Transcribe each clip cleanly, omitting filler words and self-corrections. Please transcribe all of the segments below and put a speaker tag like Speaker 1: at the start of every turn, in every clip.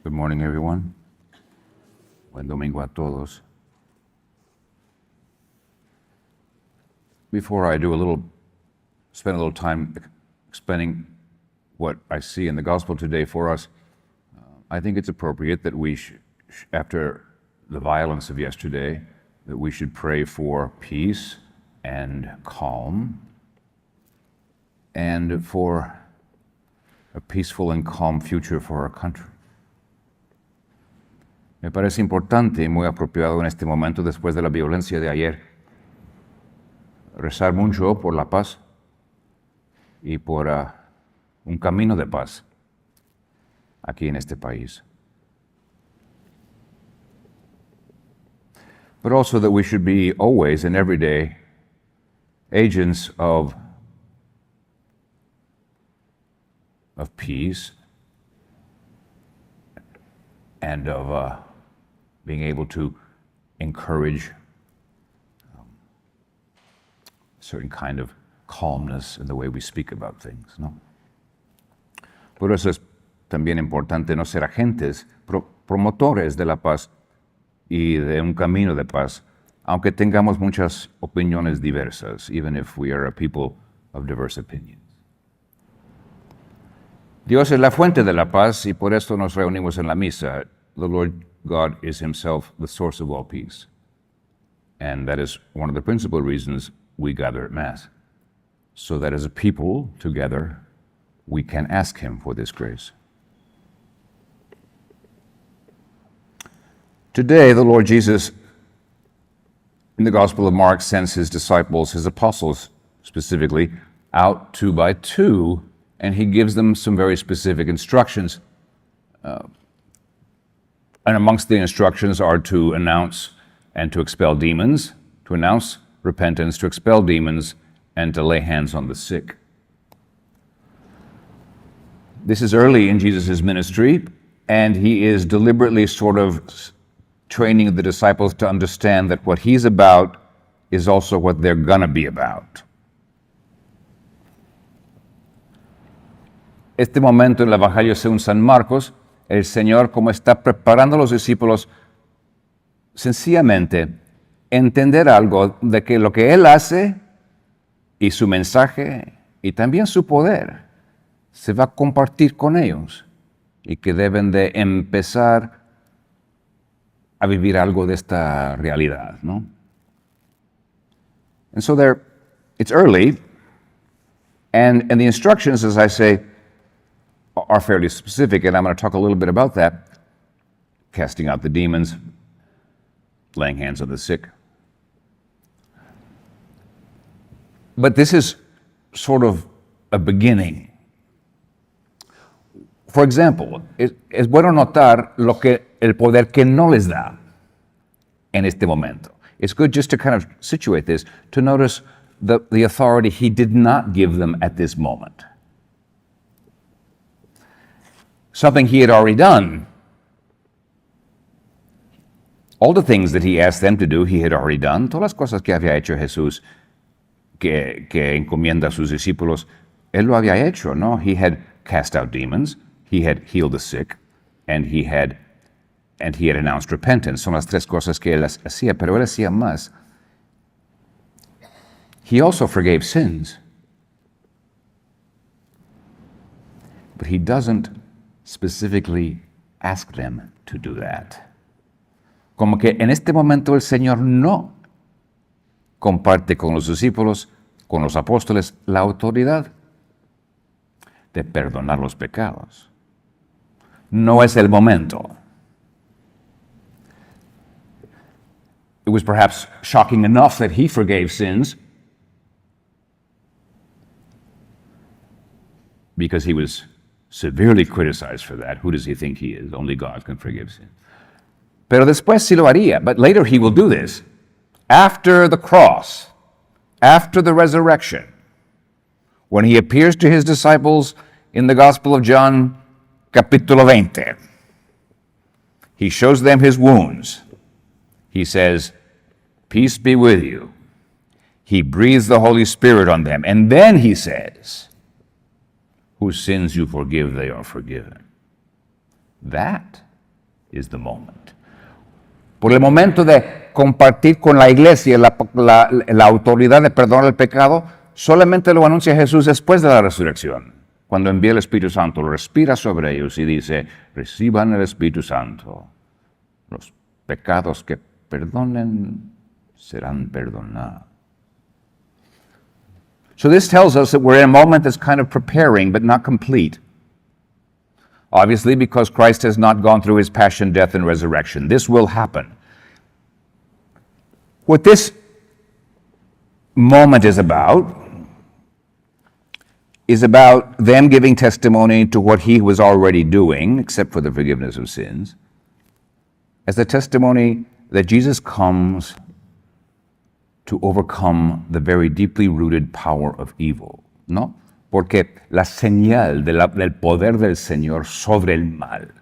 Speaker 1: Good morning, everyone. Buen domingo a todos. Before I spend a little time explaining what I see in the gospel today for us, I think it's appropriate that we, after the violence of yesterday, that we should pray for peace and calm, and for a peaceful and calm future for our country. Me parece importante y muy apropiado en este momento, después de la violencia de ayer, rezar mucho por la paz y por un camino de paz aquí en este país. But also that we should be always and every day agents of peace and of being able to encourage a certain kind of calmness in the way we speak about things, ¿no? Por eso es también importante no ser agentes, promotores de la paz y de un camino de paz, aunque tengamos muchas opiniones diversas, even if we are a people of diverse opinions. Dios es la fuente de la paz y por esto nos reunimos en la misa. The Lord God is himself the source of all peace. And that is one of the principal reasons we gather at Mass, so that as a people together, we can ask him for this grace. Today, the Lord Jesus, in the Gospel of Mark, sends his disciples, his apostles specifically, out 2 by 2, and he gives them some very specific instructions. And amongst the instructions are to announce and to expel demons, to announce repentance, to expel demons, and to lay hands on the sick. This is early in Jesus' ministry, and he is deliberately sort of training the disciples to understand that what he's about is also what they're gonna be about. Este momento en el Evangelio según San Marcos, el Señor, como está preparando a los discípulos, sencillamente entender algo de que lo que Él hace y su mensaje y también su poder se va a compartir con ellos y que deben de empezar a vivir algo de esta realidad, ¿no? And so it's early, and the instructions, as I say, are fairly specific, and I'm going to talk a little bit about that. Casting out the demons, laying hands on the sick. But this is sort of a beginning. For example, es bueno notar el poder que no les da en este momento. It's good just to kind of situate this, to notice the authority he did not give them at this moment. Something he had already done. All the things that he asked them to do, he had already done. Todas las cosas que había hecho Jesús, que encomienda a sus discípulos, él lo había hecho, ¿no? He had cast out demons, he had healed the sick, and he had announced repentance. Son las tres cosas que él hacía, pero él hacía más. He also forgave sins. But he doesn't specifically ask them to do that. Como que en este momento el Señor no comparte con los discípulos, con los apóstoles, la autoridad de perdonar los pecados. No es el momento. It was perhaps shocking enough that he forgave sins because he was severely criticized for that. Who does he think he is? Only God can forgive sin. Pero después sí lo haría. But later he will do this. After the cross, after the resurrection, when he appears to his disciples in the Gospel of John, capítulo 20, he shows them his wounds. He says, "Peace be with you." He breathes the Holy Spirit on them. And then he says, "Whose sins you forgive, they are forgiven." That is the moment. Por el momento de compartir con la iglesia la autoridad de perdonar el pecado, solamente lo anuncia Jesús después de la resurrección, cuando envía el Espíritu Santo, lo respira sobre ellos y dice, reciban el Espíritu Santo. Los pecados que perdonen serán perdonados. So this tells us that we're in a moment that's kind of preparing, but not complete. Obviously, because Christ has not gone through his passion, death, and resurrection. This will happen. What this moment is about them giving testimony to what he was already doing, except for the forgiveness of sins, as the testimony that Jesus comes to overcome the very deeply rooted power of evil, ¿no? Porque la señal del poder del Señor sobre el mal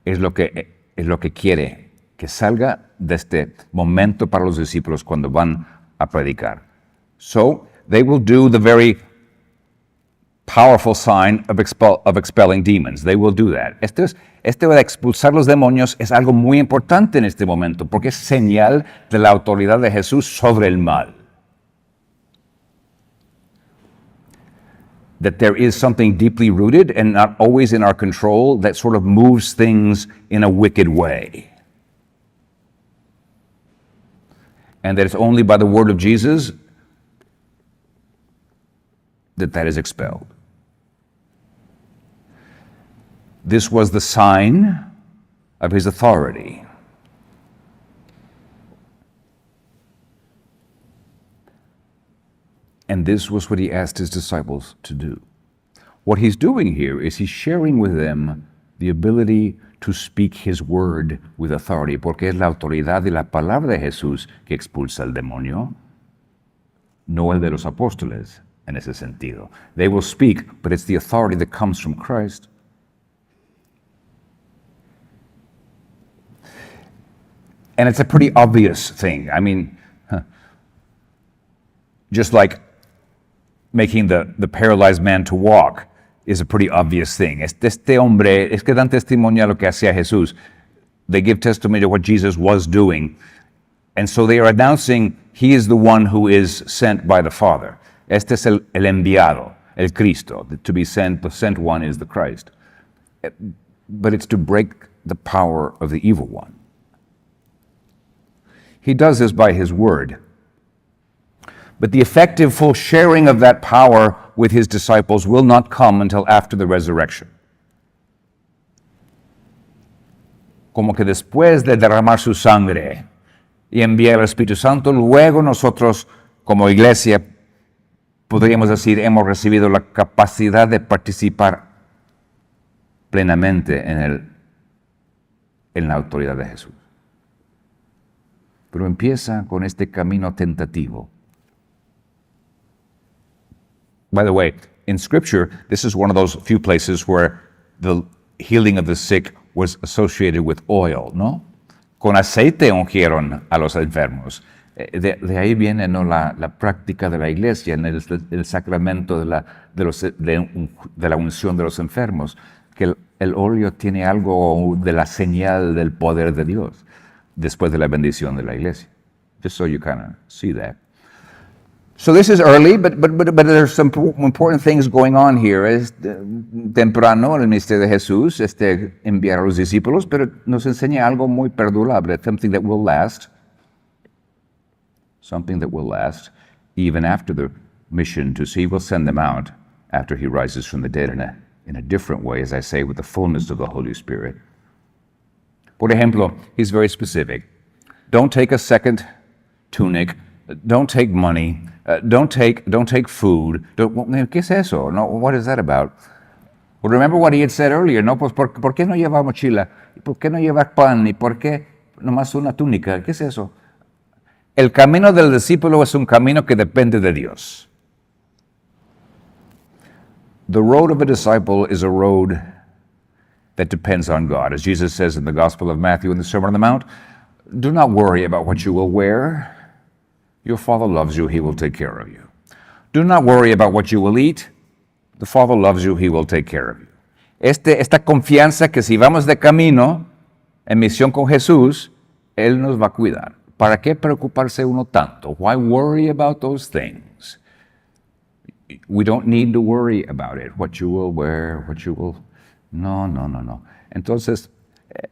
Speaker 1: es lo que quiere que salga de este momento para los discípulos cuando van a predicar. So, they will do the very powerful sign of expelling demons. They will do that. Este de expulsar los demonios es algo muy importante en este momento porque es señal de la autoridad de Jesús sobre el mal. That there is something deeply rooted and not always in our control that sort of moves things in a wicked way. And that it's only by the word of Jesus that is expelled. This was the sign of his authority. And this was what he asked his disciples to do. What he's doing here is he's sharing with them the ability to speak his word with authority, porque es la autoridad y la palabra de Jesús que expulsa al demonio, no el de los apóstoles en ese sentido. They will speak, but it's the authority that comes from Christ. And it's a pretty obvious thing. I mean, just like making the paralyzed man to walk is a pretty obvious thing. Este hombre, es que dan testimonio a lo que hacía Jesús. They give testimony to what Jesus was doing. And so they are announcing he is the one who is sent by the Father. Este es el enviado, el Cristo. To be sent, the sent one is the Christ. But it's to break the power of the evil one. He does this by his word. But the effective full sharing of that power with his disciples will not come until after the resurrection. Como que después de derramar su sangre y enviar el Espíritu Santo, luego nosotros como iglesia podríamos decir hemos recibido la capacidad de participar plenamente en la autoridad de Jesús. Pero empieza con este camino tentativo. By the way, in Scripture, this is one of those few places where the healing of the sick was associated with oil, ¿no? Con aceite ungieron a los enfermos. De ahí viene, ¿no?, la práctica de la iglesia en el sacramento de la unción de los enfermos, que el óleo tiene algo de la señal del poder de Dios después de la bendición de la iglesia. Just so you kind of see that. So this is early, but there's some important things going on here. Es temprano el ministerio de Jesús, enviar a los discípulos, pero nos enseña algo muy perdurable, something that will last even after the mission to see. We'll send them out after he rises from the dead in a different way, as I say, with the fullness of the Holy Spirit. Por ejemplo, he's very specific. Don't take a second tunic. Don't take money. Don't take food. ¿Qué es eso? No, what is that about? Well, remember what he had said earlier, ¿no? Pues, ¿por qué no llevar mochila? ¿Por qué no llevar pan? ¿Y por qué nomás una túnica? ¿Qué es eso? El camino del discípulo es un camino que depende de Dios. The road of a disciple is a road that depends on God. As Jesus says in the Gospel of Matthew in the Sermon on the Mount, do not worry about what you will wear. Your Father loves you, he will take care of you. Do not worry about what you will eat. The Father loves you, he will take care of you. Esta confianza que si vamos de camino, en misión con Jesús, Él nos va a cuidar. ¿Para qué preocuparse uno tanto? Why worry about those things? We don't need to worry about it. What you will wear, what you will... No. Entonces,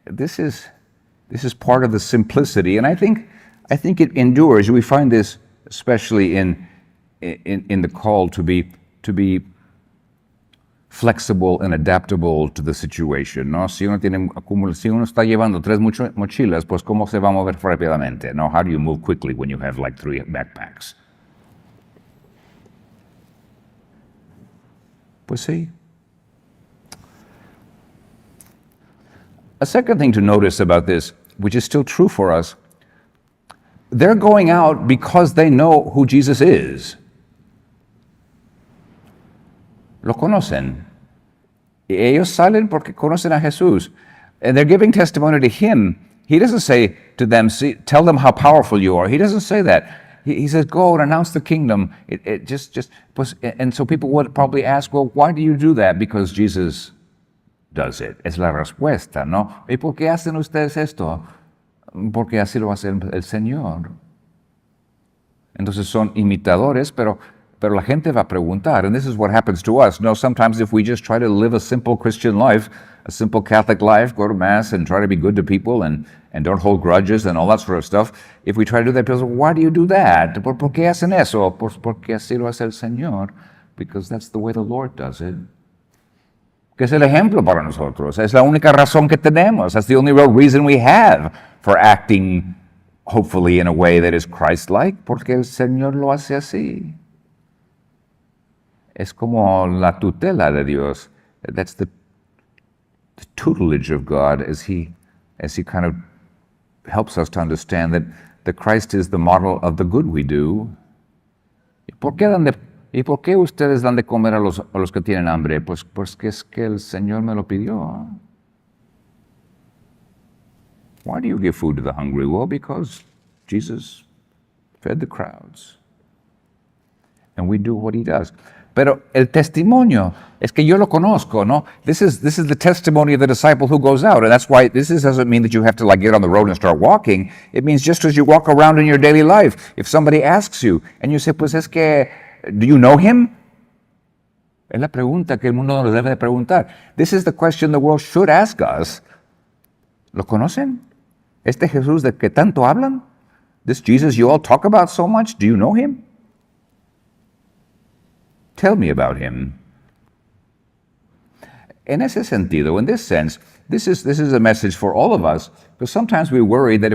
Speaker 1: this is part of the simplicity, and I think it endures. We find this especially in the call to be flexible and adaptable to the situation, ¿no? Si uno está llevando 3 mochilas, pues ¿cómo se va a mover rápidamente? ¿No? How do you move quickly when you have like 3 backpacks? Pues sí. A second thing to notice about this, which is still true for us, they're going out because they know who Jesus is. Lo conocen. Y ellos salen porque conocen a Jesús. And they're giving testimony to Him. He doesn't say to them, tell them how powerful you are. He doesn't say that. He says, go and announce the kingdom. And so people would probably ask, well, why do you do that? Because Jesus does it. Es la respuesta, ¿no? ¿Y por qué hacen ustedes esto? Porque así lo hace el Señor. Entonces son imitadores, pero la gente va a preguntar, and this is what happens to us. No, sometimes if we just try to live a simple Christian life, a simple Catholic life, go to Mass and try to be good to people and don't hold grudges and all that sort of stuff, if we try to do that, people say, why do you do that? ¿Por qué hacen eso? Porque así lo hace el Señor, because that's the way the Lord does it. Que es el ejemplo para nosotros. Es la única razón que tenemos. That's the only real reason we have for acting, hopefully, in a way that is Christ-like, porque el Señor lo hace así. Es como la tutela de Dios. That's the tutelage of God as he kind of helps us to understand that Christ is the model of the good we do. ¿Y por qué ustedes dan de comer a los que tienen hambre? Pues porque es que el Señor me lo pidió. Why do you give food to the hungry? Well, because Jesus fed the crowds. And we do what He does. Pero el testimonio es que yo lo conozco, ¿no? This is the testimony of the disciple who goes out. And that's why doesn't mean that you have to like get on the road and start walking. It means just as you walk around in your daily life, if somebody asks you and you say, pues es que, do you know Him? Es la pregunta que el mundo nos debe de preguntar. This is the question the world should ask us. ¿Lo conocen? ¿Este Jesús de que tanto hablan? This Jesus you all talk about so much, do you know Him? Tell me about Him. En ese sentido, in this sense, this is a message for all of us, because sometimes we worry that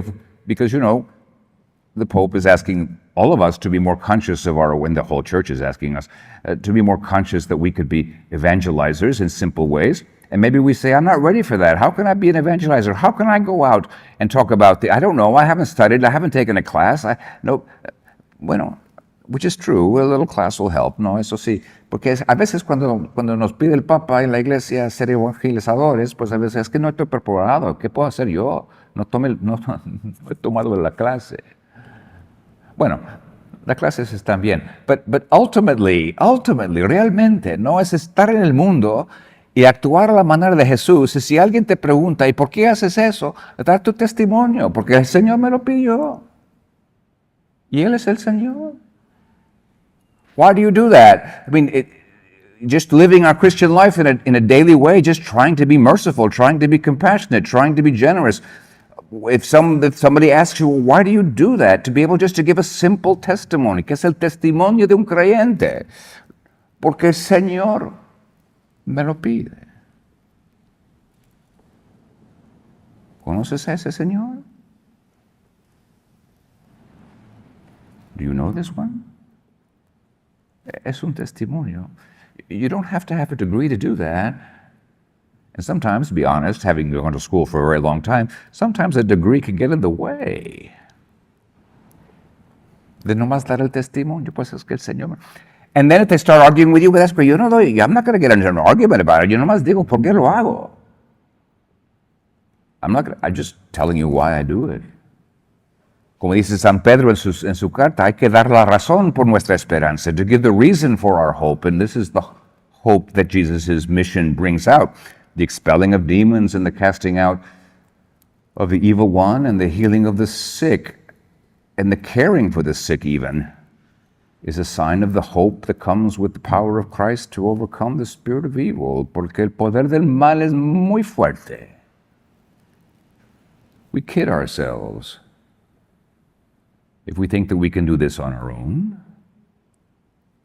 Speaker 1: because the Pope is asking all of us to be more conscious of when the whole church is asking us to be more conscious that we could be evangelizers in simple ways. And maybe we say, I'm not ready for that. How can I be an evangelizer? How can I go out and talk about I don't know, I haven't studied, I haven't taken a class. Which is true, a little class will help, ¿no? Eso sí, porque a veces cuando nos pide el Papa en la iglesia ser evangelizadores, pues a veces es que no estoy preparado, ¿qué puedo hacer yo? No he tomado la clase. Bueno, las clases están bien, but ultimately, realmente, no es estar en el mundo y actuar a la manera de Jesús. Y si alguien te pregunta, ¿y por qué haces eso? Dar tu testimonio, porque el Señor me lo pidió. Y Él es el Señor. Why do you do that? I mean, just living our Christian life in a daily way, just trying to be merciful, trying to be compassionate, trying to be generous. If somebody asks you, why do you do that? To be able just to give a simple testimony, que es el testimonio de un creyente. Porque el Señor me lo pide. ¿Conoces a ese Señor? Do you know this one? Es un testimonio. You don't have to have a degree to do that. And sometimes, to be honest, having gone to school for a very long time, sometimes a degree can get in the way. De nomás dar el testimonio, pues es que el Señor... And then if they start arguing with you, well, that's great. I'm not going to get into an argument about it. Yo nomás digo, ¿por qué lo hago? I'm just telling you why I do it. Como dice San Pedro en su carta, hay que dar la razón por nuestra esperanza, to give the reason for our hope, and this is the hope that Jesus' mission brings out, the expelling of demons and the casting out of the evil one and the healing of the sick and the caring for the sick even is a sign of the hope that comes with the power of Christ to overcome the spirit of evil, porque el poder del mal es muy fuerte. We kid ourselves if we think that we can do this on our own.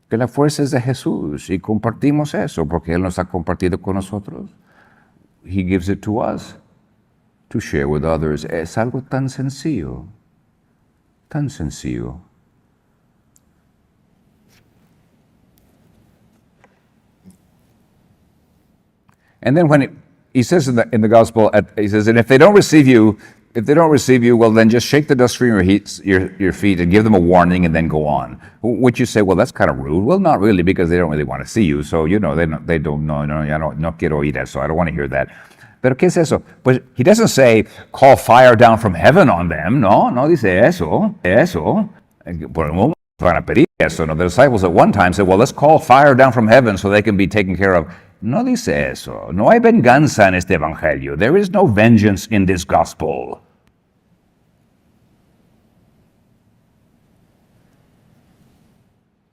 Speaker 1: Que la fuerza es de Jesús y compartimos eso porque Él nos ha compartido con nosotros. He gives it to us to share with others. Es algo tan sencillo, tan sencillo. And then when he says in the gospel, he says, and if they don't receive you, well, then just shake the dust from your feet and give them a warning and then go on. Which you say, well, that's kind of rude. Well, not really, because they don't really want to see you. So, they don't, no quiero oír eso. I don't want to hear that. Pero ¿qué es eso? Pues he doesn't say, call fire down from heaven on them. No dice eso. Por el momento van a pedir eso. No, the disciples at one time said, well, let's call fire down from heaven so they can be taken care of. No dice eso. No hay venganza en este evangelio. There is no vengeance in this gospel.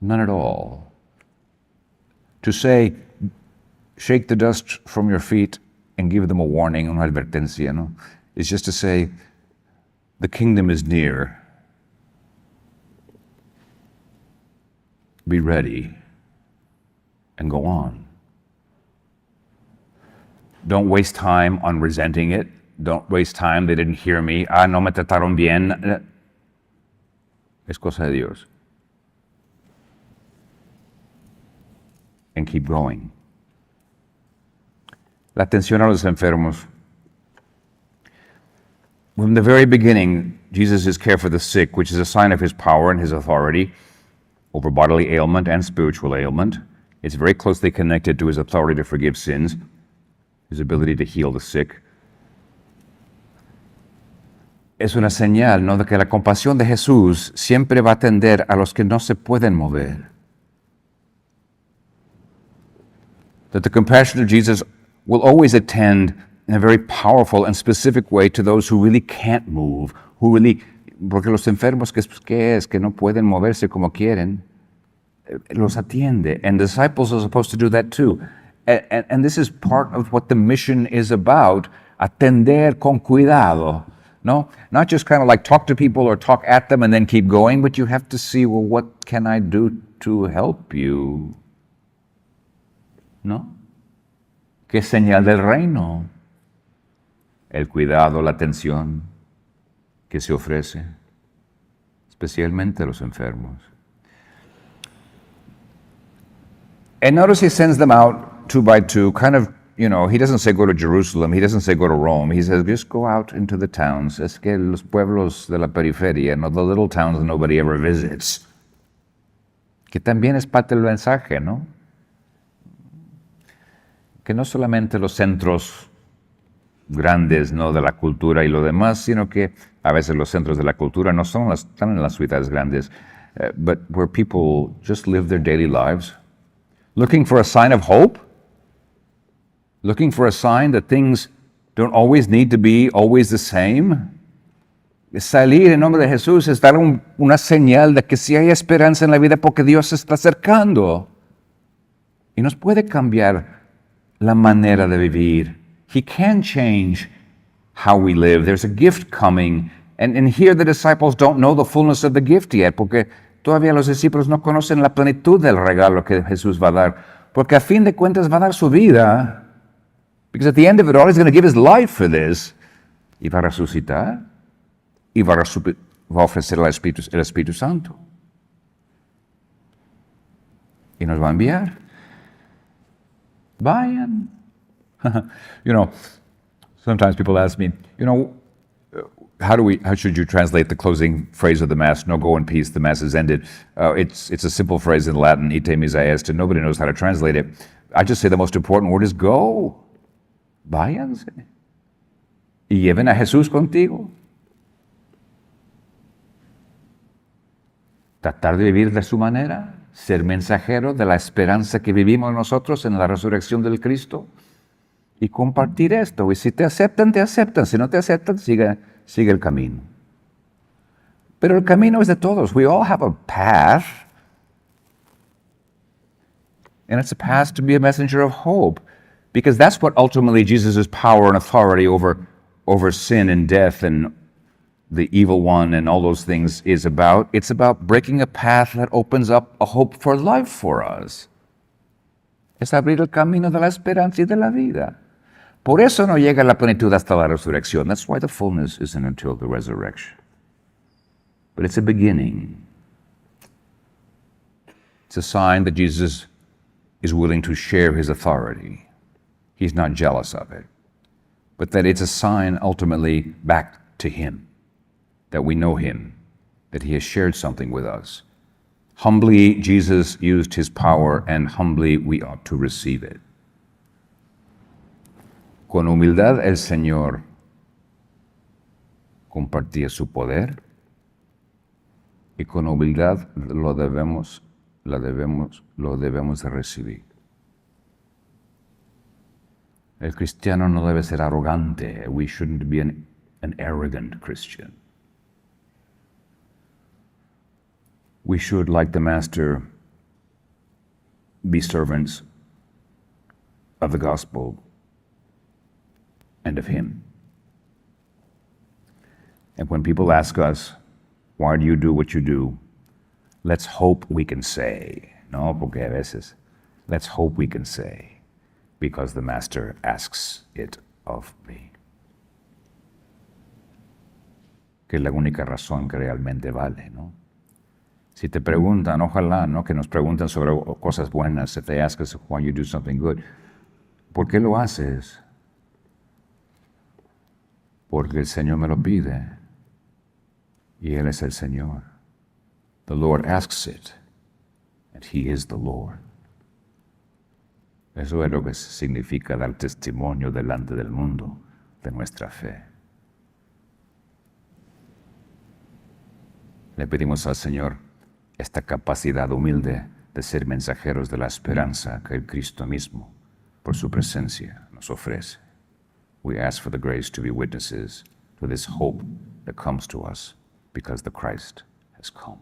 Speaker 1: None at all. To say, shake the dust from your feet and give them a warning, una advertencia, no? Is just to say, the kingdom is near. Be ready and go on. Don't waste time on resenting it. Don't waste time, they didn't hear me. No me trataron bien. Es cosa de Dios. And keep going. La atención a los enfermos. From the very beginning, Jesus' care for the sick, which is a sign of his power and his authority over bodily ailment and spiritual ailment. It's very closely connected to his authority to forgive sins, his ability to heal the sick. Es una señal, ¿no?, de que la compasión de Jesús siempre va a atender a los que no se pueden mover. That the compassion of Jesus will always attend in a very powerful and specific way to those who really can't move, porque los enfermos que no pueden moverse como quieren, los atiende. And disciples are supposed to do that too. And this is part of what the mission is about, atender con cuidado. No, not just kind of like talk to people or talk at them and then keep going, but you have to see, well, what can I do to help you? ¿No? ¿Qué señal del reino? El cuidado, la atención que se ofrece, especialmente a los enfermos. And notice he sends them out 2 by 2, kind of, he doesn't say go to Jerusalem, he doesn't say go to Rome, he says just go out into the towns. Es que los pueblos de la periferia, the little towns nobody ever visits. Que también es parte del mensaje, ¿no? Que no solamente los centros grandes, ¿no?, de la cultura y lo demás, sino que a veces los centros de la cultura no están en las ciudades grandes, but where people just live their daily lives, looking for a sign of hope, looking for a sign that things don't always need to be always the same. Salir en nombre de Jesús es dar una señal de que sí hay esperanza en la vida porque Dios se está acercando y nos puede cambiar la manera de vivir. He can change how we live. There's a gift coming. And here the disciples don't know the fullness of the gift yet, porque todavía los discípulos no conocen la plenitud del regalo que Jesús va a dar. Porque a fin de cuentas va a dar su vida. Because at the end of it all, he's going to give his life for this. Y va a resucitar. Y va a ofrecer el Espíritu Santo. Y nos va a enviar. Vayan. Sometimes people ask me, how should you translate the closing phrase of the Mass? No, go in peace, the Mass is ended. It's a simple phrase in Latin, ite missa est, and nobody knows how to translate it. I just say the most important word is go. Váyanse. Y lleven a Jesús contigo. Tratar de vivir de su manera, ser mensajero de la esperanza que vivimos nosotros en la resurrección del Cristo. y compartir esto. Y si te aceptan, te aceptan. Si no te aceptan, sigue el camino. Pero el camino es de todos. We all have a path. And it's a path to be a messenger of hope. Because that's what ultimately Jesus' power and authority over sin and death and the evil one and all those things is about. It's about breaking a path that opens up a hope for life for us. Es abrir el camino de la esperanza y de la vida. Por eso no llega la plenitud hasta la resurrección. That's why the fullness isn't until the resurrection. But it's a beginning. It's a sign that Jesus is willing to share his authority. He's not jealous of it. But that it's a sign ultimately back to him, that we know him, that he has shared something with us. Humbly, Jesus used his power, and humbly we ought to receive it. Con humildad el Señor compartía su poder, y con humildad lo debemos de recibir. El cristiano no debe ser arrogante. We shouldn't be an arrogant Christian. We should, like the Master, be servants of the gospel and of him. And when people ask us, why do you do what you do? Let's hope we can say, no, porque a veces, let's hope we can say, because the Master asks it of me. Que es la única razón que realmente vale, ¿no? Si te preguntan, ojalá, ¿no? Que nos pregunten sobre cosas buenas, if they ask us why you do something good, ¿por qué lo haces? Porque el Señor me lo pide, y Él es el Señor. The Lord asks it, and He is the Lord. Eso es lo que significa dar testimonio delante del mundo de nuestra fe. Le pedimos al Señor esta capacidad humilde de ser mensajeros de la esperanza que el Cristo mismo, por su presencia, nos ofrece. We ask for the grace to be witnesses to this hope that comes to us because the Christ has come.